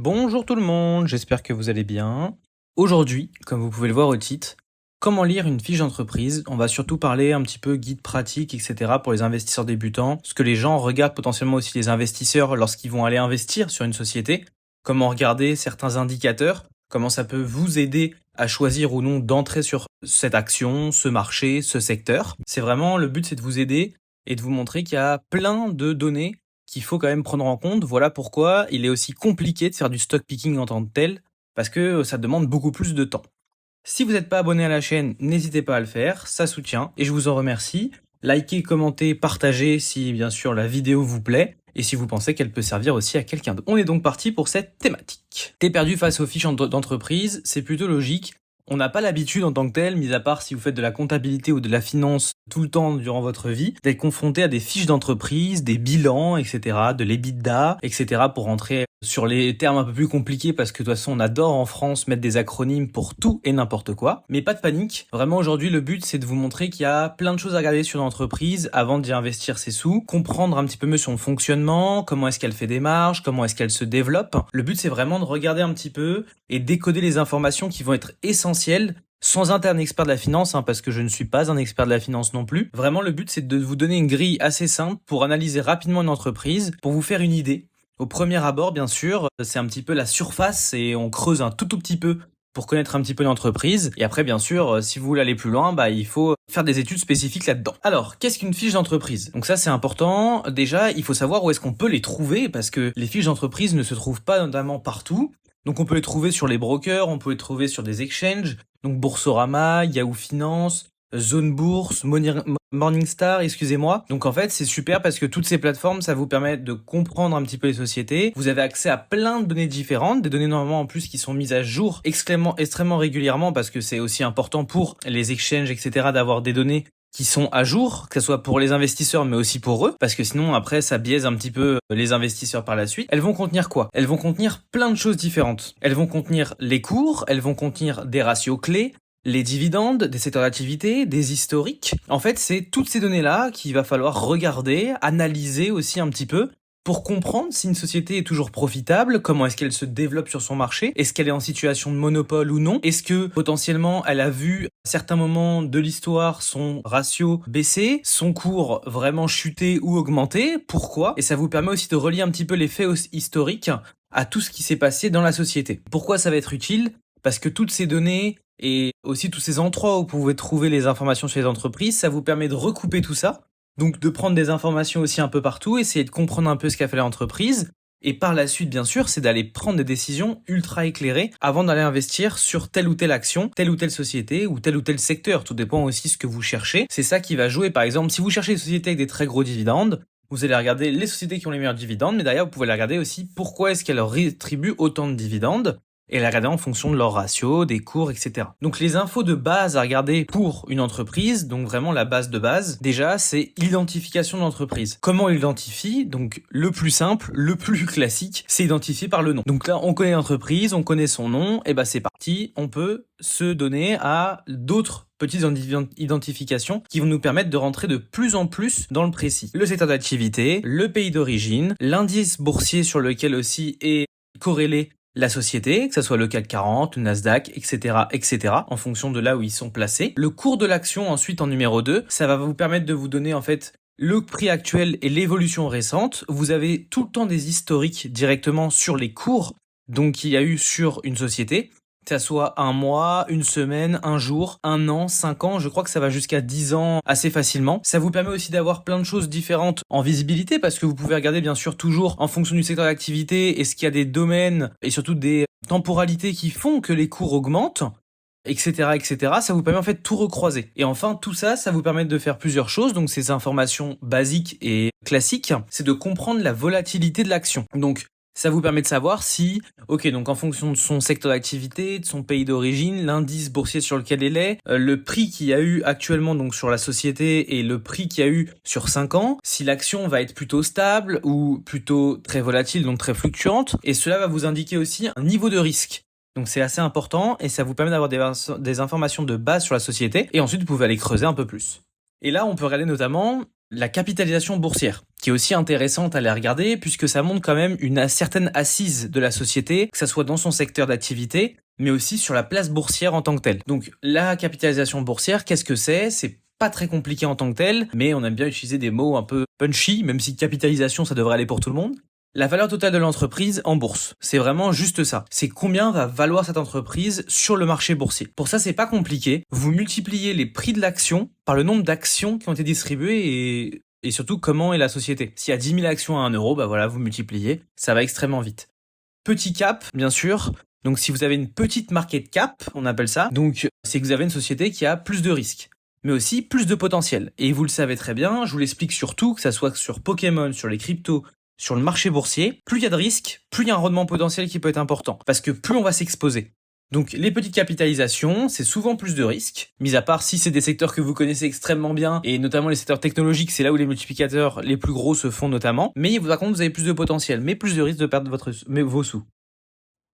Bonjour tout le monde, j'espère que vous allez bien. Aujourd'hui, comme vous pouvez le voir au titre, comment lire une fiche d'entreprise. On va surtout parler un petit peu guide pratique, etc. pour les investisseurs débutants. Ce que les gens regardent potentiellement aussi les investisseurs lorsqu'ils vont aller investir sur une société. Comment regarder certains indicateurs. Comment ça peut vous aider à choisir ou non d'entrer sur cette action, ce marché, ce secteur. C'est vraiment, le but c'est de vous aider et de vous montrer qu'il y a plein de données qu'il faut quand même prendre en compte. Voilà pourquoi il est aussi compliqué de faire du stock picking en tant que tel, parce que ça demande beaucoup plus de temps. Si vous n'êtes pas abonné à la chaîne, n'hésitez pas à le faire, ça soutient, et je vous en remercie. Likez, commentez, partagez si bien sûr la vidéo vous plaît, et si vous pensez qu'elle peut servir aussi à quelqu'un d'autre. On est donc parti pour cette thématique. T'es perdu face aux fiches d'entreprise, c'est plutôt logique. On n'a pas l'habitude en tant que tel, mis à part si vous faites de la comptabilité ou de la finance tout le temps durant votre vie, d'être confronté à des fiches d'entreprise, des bilans, etc., de l'EBITDA, etc., pour rentrer sur les termes un peu plus compliqués, parce que de toute façon on adore en France mettre des acronymes pour tout et n'importe quoi. Mais pas de panique, vraiment aujourd'hui le but c'est de vous montrer qu'il y a plein de choses à regarder sur l'entreprise avant d'y investir ses sous, comprendre un petit peu mieux son fonctionnement, comment est-ce qu'elle fait des marges, comment est-ce qu'elle se développe. Le but c'est vraiment de regarder un petit peu et décoder les informations qui vont être essentielles, sans être un expert de la finance, parce que je ne suis pas un expert de la finance non plus. Vraiment, le but, c'est de vous donner une grille assez simple pour analyser rapidement une entreprise, pour vous faire une idée. Au premier abord, bien sûr, c'est un petit peu la surface et on creuse un tout petit peu pour connaître un petit peu l'entreprise. Et après, bien sûr, si vous voulez aller plus loin, il faut faire des études spécifiques là-dedans. Alors, qu'est-ce qu'une fiche d'entreprise? Donc ça, c'est important. Déjà, il faut savoir où est-ce qu'on peut les trouver, parce que les fiches d'entreprise ne se trouvent pas notamment partout. Donc on peut les trouver sur les brokers, on peut les trouver sur des exchanges, donc Boursorama, Yahoo Finance, Zone Bourse, Morningstar, excusez-moi. Donc en fait, c'est super parce que toutes ces plateformes, ça vous permet de comprendre un petit peu les sociétés. Vous avez accès à plein de données différentes, des données normalement en plus qui sont mises à jour extrêmement régulièrement, parce que c'est aussi important pour les exchanges, etc., d'avoir des données qui sont à jour, que ce soit pour les investisseurs mais aussi pour eux, parce que sinon après ça biaise un petit peu les investisseurs par la suite. Elles vont contenir quoi? Elles vont contenir plein de choses différentes. Elles vont contenir les cours, elles vont contenir des ratios clés, les dividendes, des secteurs d'activité, des historiques. En fait, c'est toutes ces données-là qu'il va falloir regarder, analyser aussi un petit peu, pour comprendre si une société est toujours profitable, comment est-ce qu'elle se développe sur son marché, est-ce qu'elle est en situation de monopole ou non, est-ce que potentiellement elle a vu à certains moments de l'histoire son ratio baisser, son cours vraiment chuter ou augmenter, pourquoi? Et ça vous permet aussi de relier un petit peu les faits historiques à tout ce qui s'est passé dans la société. Pourquoi ça va être utile? Parce que toutes ces données et aussi tous ces endroits où vous pouvez trouver les informations sur les entreprises, ça vous permet de recouper tout ça. Donc de prendre des informations aussi un peu partout, essayer de comprendre un peu ce qu'a fait l'entreprise. Et par la suite, bien sûr, c'est d'aller prendre des décisions ultra éclairées avant d'aller investir sur telle ou telle action, telle ou telle société ou tel secteur. Tout dépend aussi ce que vous cherchez. C'est ça qui va jouer. Par exemple, si vous cherchez une société avec des très gros dividendes, vous allez regarder les sociétés qui ont les meilleurs dividendes, mais d'ailleurs, vous pouvez aller regarder aussi pourquoi est-ce qu'elles rétribuent autant de dividendes, et la regarder en fonction de leur ratio, des cours, etc. Donc les infos de base à regarder pour une entreprise, donc vraiment la base de base, déjà c'est l'identification de l'entreprise. Comment on l'identifie? Donc le plus simple, le plus classique, c'est identifier par le nom. Donc là on connaît l'entreprise, on connaît son nom, et c'est parti, on peut se donner à d'autres petites identifications qui vont nous permettre de rentrer de plus en plus dans le précis. Le secteur d'activité, le pays d'origine, l'indice boursier sur lequel aussi est corrélé la société, que ce soit le CAC 40, le Nasdaq, etc., en fonction de là où ils sont placés. Le cours de l'action, ensuite, en numéro 2, ça va vous permettre de vous donner, en fait, le prix actuel et l'évolution récente. Vous avez tout le temps des historiques directement sur les cours, donc qu'il y a eu sur une société, que ça soit un mois, une semaine, un jour, un an, 5 ans, je crois que ça va jusqu'à 10 ans assez facilement. Ça vous permet aussi d'avoir plein de choses différentes en visibilité, parce que vous pouvez regarder bien sûr toujours en fonction du secteur d'activité, est-ce qu'il y a des domaines et surtout des temporalités qui font que les cours augmentent, etc. Ça vous permet en fait de tout recroiser. Et enfin, tout ça, ça vous permet de faire plusieurs choses. Donc ces informations basiques et classiques, c'est de comprendre la volatilité de l'action. Donc ça vous permet de savoir si, donc en fonction de son secteur d'activité, de son pays d'origine, l'indice boursier sur lequel elle est, le prix qu'il y a eu actuellement donc sur la société et le prix qu'il y a eu sur 5 ans, si l'action va être plutôt stable ou plutôt très volatile, donc très fluctuante. Et cela va vous indiquer aussi un niveau de risque. Donc c'est assez important et ça vous permet d'avoir des informations de base sur la société et ensuite vous pouvez aller creuser un peu plus. Et là, on peut regarder notamment la capitalisation boursière. qui est aussi intéressante à aller regarder puisque ça montre quand même une certaine assise de la société, que ça soit dans son secteur d'activité, mais aussi sur la place boursière en tant que telle. Donc la capitalisation boursière, qu'est-ce que c'est ? C'est pas très compliqué en tant que tel, mais on aime bien utiliser des mots un peu punchy, même si capitalisation ça devrait aller pour tout le monde. La valeur totale de l'entreprise en bourse, c'est vraiment juste ça. C'est combien va valoir cette entreprise sur le marché boursier. Pour ça, c'est pas compliqué. Vous multipliez les prix de l'action par le nombre d'actions qui ont été distribuées et surtout comment est la société. S'il y a 10 000 actions à 1 euro, bah voilà, vous multipliez, ça va extrêmement vite. Petit cap, bien sûr. Donc si vous avez une petite market cap, on appelle ça, donc c'est que vous avez une société qui a plus de risques, mais aussi plus de potentiel. Et vous le savez très bien, je vous l'explique surtout, que ça soit sur Pokémon, sur les cryptos, sur le marché boursier, plus il y a de risques, plus il y a un rendement potentiel qui peut être important, parce que plus on va s'exposer. Donc les petites capitalisations, c'est souvent plus de risques, mis à part si c'est des secteurs que vous connaissez extrêmement bien, et notamment les secteurs technologiques, c'est là où les multiplicateurs les plus gros se font notamment, mais par contre vous avez plus de potentiel, mais plus de risques de perdre vos sous.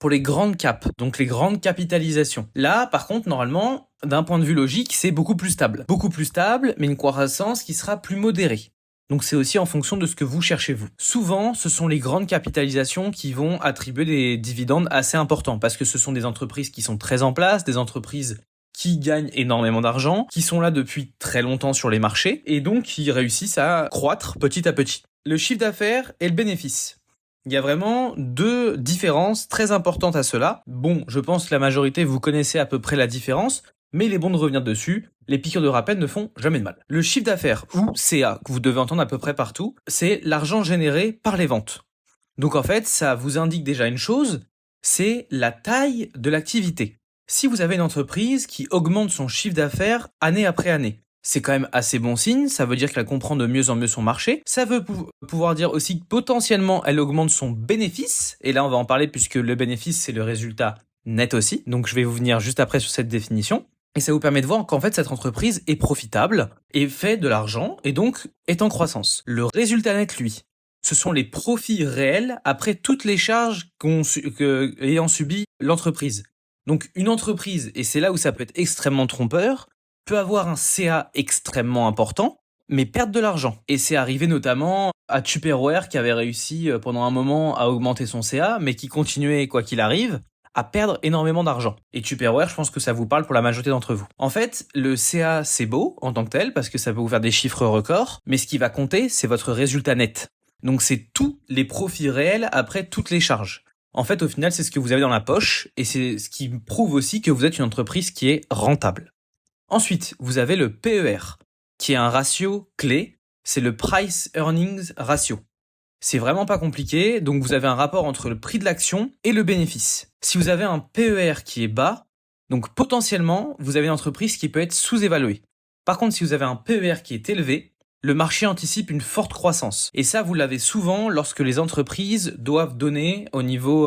Pour les grandes caps, donc les grandes capitalisations. Là, par contre, normalement, d'un point de vue logique, c'est beaucoup plus stable. Beaucoup plus stable, mais une croissance qui sera plus modérée. Donc c'est aussi en fonction de ce que vous cherchez vous. Souvent, ce sont les grandes capitalisations qui vont attribuer des dividendes assez importants, parce que ce sont des entreprises qui sont très en place, des entreprises qui gagnent énormément d'argent, qui sont là depuis très longtemps sur les marchés, et donc qui réussissent à croître petit à petit. Le chiffre d'affaires et le bénéfice. Il y a vraiment deux différences très importantes à cela. Bon, je pense que la majorité, vous connaissez à peu près la différence, mais il est bon de revenir dessus. Les piqûres de rappel ne font jamais de mal. Le chiffre d'affaires, ou CA, que vous devez entendre à peu près partout, c'est l'argent généré par les ventes. Donc en fait, ça vous indique déjà une chose, c'est la taille de l'activité. Si vous avez une entreprise qui augmente son chiffre d'affaires année après année, c'est quand même assez bon signe, ça veut dire qu'elle comprend de mieux en mieux son marché, ça veut pouvoir dire aussi que potentiellement elle augmente son bénéfice, et là on va en parler puisque le bénéfice c'est le résultat net aussi, donc je vais vous venir juste après sur cette définition. Et ça vous permet de voir qu'en fait cette entreprise est profitable et fait de l'argent et donc est en croissance. Le résultat net, lui, ce sont les profits réels après toutes les charges ayant subi l'entreprise. Donc une entreprise, et c'est là où ça peut être extrêmement trompeur, peut avoir un CA extrêmement important, mais perdre de l'argent. Et c'est arrivé notamment à Tupperware qui avait réussi pendant un moment à augmenter son CA, mais qui continuait, quoi qu'il arrive, à perdre énormément d'argent. Et Tupperware, je pense que ça vous parle pour la majorité d'entre vous. En fait, le CA, c'est beau en tant que tel, parce que ça peut vous faire des chiffres records, mais ce qui va compter, c'est votre résultat net. Donc c'est tous les profits réels après toutes les charges. En fait, au final, c'est ce que vous avez dans la poche, et c'est ce qui prouve aussi que vous êtes une entreprise qui est rentable. Ensuite, vous avez le PER, qui est un ratio clé, c'est le Price Earnings Ratio. C'est vraiment pas compliqué, donc vous avez un rapport entre le prix de l'action et le bénéfice. Si vous avez un PER qui est bas, donc potentiellement, vous avez une entreprise qui peut être sous-évaluée. Par contre, si vous avez un PER qui est élevé, le marché anticipe une forte croissance. Et ça, vous l'avez souvent lorsque les entreprises doivent donner au niveau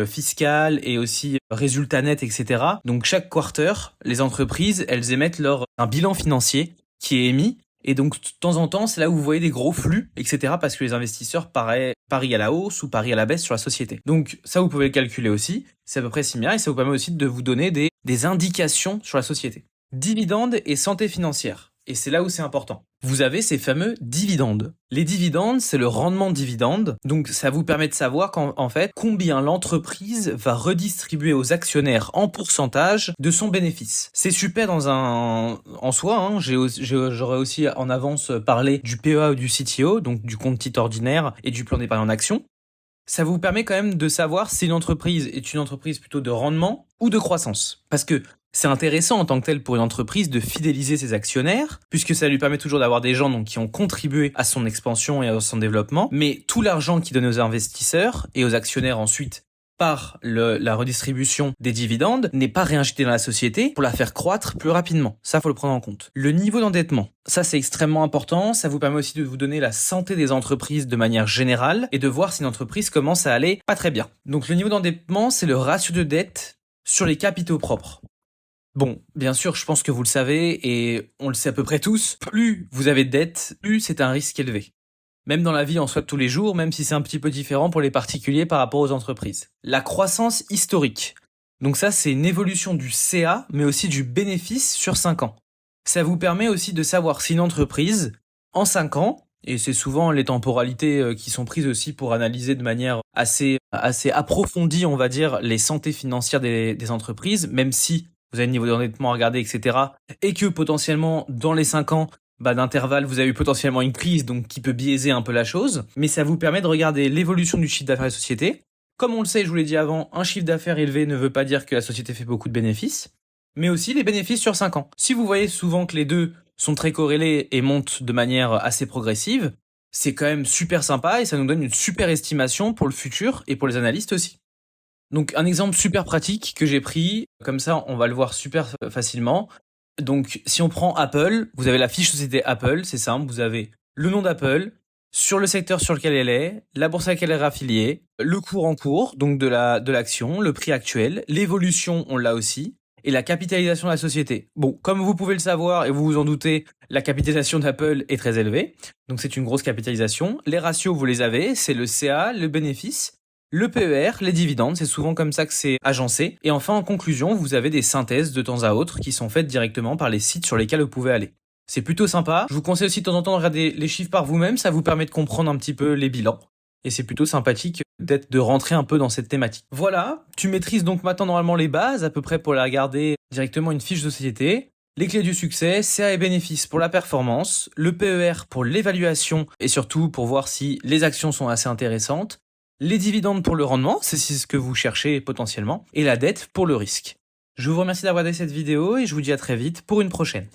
fiscal et aussi résultat net, etc. Donc chaque quarter, les entreprises, elles émettent un bilan financier qui est émis. Et donc, de temps en temps, c'est là où vous voyez des gros flux, etc. parce que les investisseurs parient à la hausse ou parient à la baisse sur la société. Donc, ça, vous pouvez le calculer aussi. C'est à peu près similaire et ça vous permet aussi de vous donner des indications sur la société. Dividendes et santé financière. Et c'est là où c'est important. Vous avez ces fameux dividendes. Les dividendes, c'est le rendement de dividendes. Donc, ça vous permet de savoir en fait combien l'entreprise va redistribuer aux actionnaires en pourcentage de son bénéfice. C'est super en soi. Hein. J'aurais aussi en avance parlé du PEA ou du CTO, donc du compte titre ordinaire et du plan d'épargne en action. Ça vous permet quand même de savoir si une entreprise est une entreprise plutôt de rendement ou de croissance. Parce que c'est intéressant en tant que tel pour une entreprise de fidéliser ses actionnaires, puisque ça lui permet toujours d'avoir des gens qui ont contribué à son expansion et à son développement, mais tout l'argent qu'il donne aux investisseurs et aux actionnaires ensuite par la redistribution des dividendes n'est pas réinjecté dans la société pour la faire croître plus rapidement. Ça, faut le prendre en compte. Le niveau d'endettement, ça c'est extrêmement important. Ça vous permet aussi de vous donner la santé des entreprises de manière générale et de voir si une entreprise commence à aller pas très bien. Donc le niveau d'endettement, c'est le ratio de dette sur les capitaux propres. Bon, bien sûr, je pense que vous le savez et on le sait à peu près tous, plus vous avez de dettes, plus c'est un risque élevé. Même dans la vie en soi de tous les jours, même si c'est un petit peu différent pour les particuliers par rapport aux entreprises. La croissance historique. Donc ça, c'est une évolution du CA, mais aussi du bénéfice sur 5 ans. Ça vous permet aussi de savoir si une entreprise, en 5 ans, Et c'est souvent les temporalités qui sont prises aussi pour analyser de manière assez approfondie, on va dire, les santé financières des entreprises, même si vous avez le niveau d'endettement à regarder, etc. Et que potentiellement, dans les 5 ans, d'intervalle, vous avez eu potentiellement une crise, donc qui peut biaiser un peu la chose. Mais ça vous permet de regarder l'évolution du chiffre d'affaires des sociétés. Comme on le sait, je vous l'ai dit avant, un chiffre d'affaires élevé ne veut pas dire que la société fait beaucoup de bénéfices, mais aussi les bénéfices sur 5 ans. Si vous voyez souvent que les deux sont très corrélés et montent de manière assez progressive, c'est quand même super sympa et ça nous donne une super estimation pour le futur et pour les analystes aussi. Donc un exemple super pratique que j'ai pris, comme ça on va le voir super facilement. Donc si on prend Apple, vous avez la fiche société Apple, c'est simple, vous avez le nom d'Apple, sur le secteur sur lequel elle est, la bourse à laquelle elle est affiliée, le cours en cours, donc de l'action, le prix actuel, l'évolution, on l'a aussi, et la capitalisation de la société. Bon, comme vous pouvez le savoir et vous vous en doutez, la capitalisation d'Apple est très élevée, donc c'est une grosse capitalisation. Les ratios, vous les avez, c'est le CA, le bénéfice, le PER, les dividendes, c'est souvent comme ça que c'est agencé. Et enfin, en conclusion, vous avez des synthèses de temps à autre qui sont faites directement par les sites sur lesquels vous pouvez aller. C'est plutôt sympa. Je vous conseille aussi de temps en temps de regarder les chiffres par vous-même, ça vous permet de comprendre un petit peu les bilans. Et c'est plutôt sympathique de rentrer un peu dans cette thématique. Voilà, tu maîtrises donc maintenant normalement les bases, à peu près pour la regarder directement une fiche de société. Les clés du succès, CA et bénéfices pour la performance, le PER pour l'évaluation et surtout pour voir si les actions sont assez intéressantes, les dividendes pour le rendement, c'est ce que vous cherchez potentiellement, et la dette pour le risque. Je vous remercie d'avoir regardé cette vidéo et je vous dis à très vite pour une prochaine.